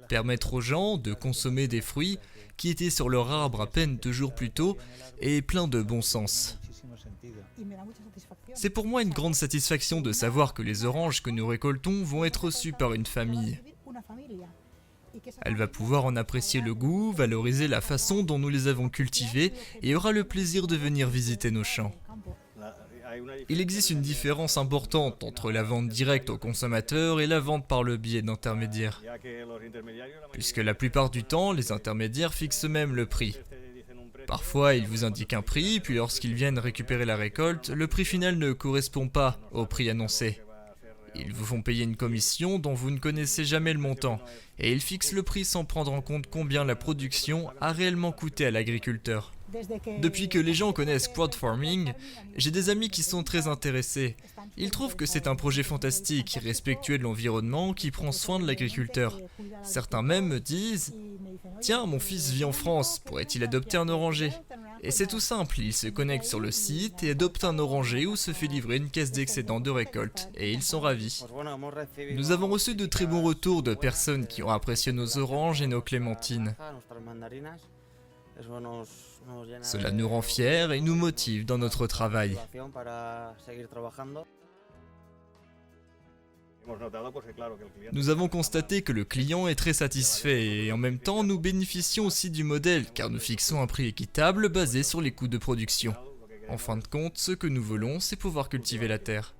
Permettre aux gens de consommer des fruits qui étaient sur leur arbre à peine 2 jours plus tôt est plein de bon sens. C'est pour moi une grande satisfaction de savoir que les oranges que nous récoltons vont être reçues par une famille. Elle va pouvoir en apprécier le goût, valoriser la façon dont nous les avons cultivées et aura le plaisir de venir visiter nos champs. Il existe une différence importante entre la vente directe aux consommateurs et la vente par le biais d'intermédiaires, puisque la plupart du temps, les intermédiaires fixent eux-mêmes le prix. Parfois, ils vous indiquent un prix, puis lorsqu'ils viennent récupérer la récolte, le prix final ne correspond pas au prix annoncé. Ils vous font payer une commission dont vous ne connaissez jamais le montant, et ils fixent le prix sans prendre en compte combien la production a réellement coûté à l'agriculteur. Depuis que les gens connaissent crowdfarming, j'ai des amis qui sont très intéressés. Ils trouvent que c'est un projet fantastique, respectueux de l'environnement, qui prend soin de l'agriculteur. Certains même me disent « Tiens, mon fils vit en France, pourrait-il adopter un oranger ?» Et c'est tout simple, il se connecte sur le site et adopte un oranger ou se fait livrer une caisse d'excédent de récolte, et ils sont ravis. Nous avons reçu de très bons retours de personnes qui ont apprécié nos oranges et nos clémentines. Cela nous rend fiers et nous motive dans notre travail. Nous avons constaté que le client est très satisfait et en même temps nous bénéficions aussi du modèle car nous fixons un prix équitable basé sur les coûts de production. En fin de compte, ce que nous voulons, c'est pouvoir cultiver la terre.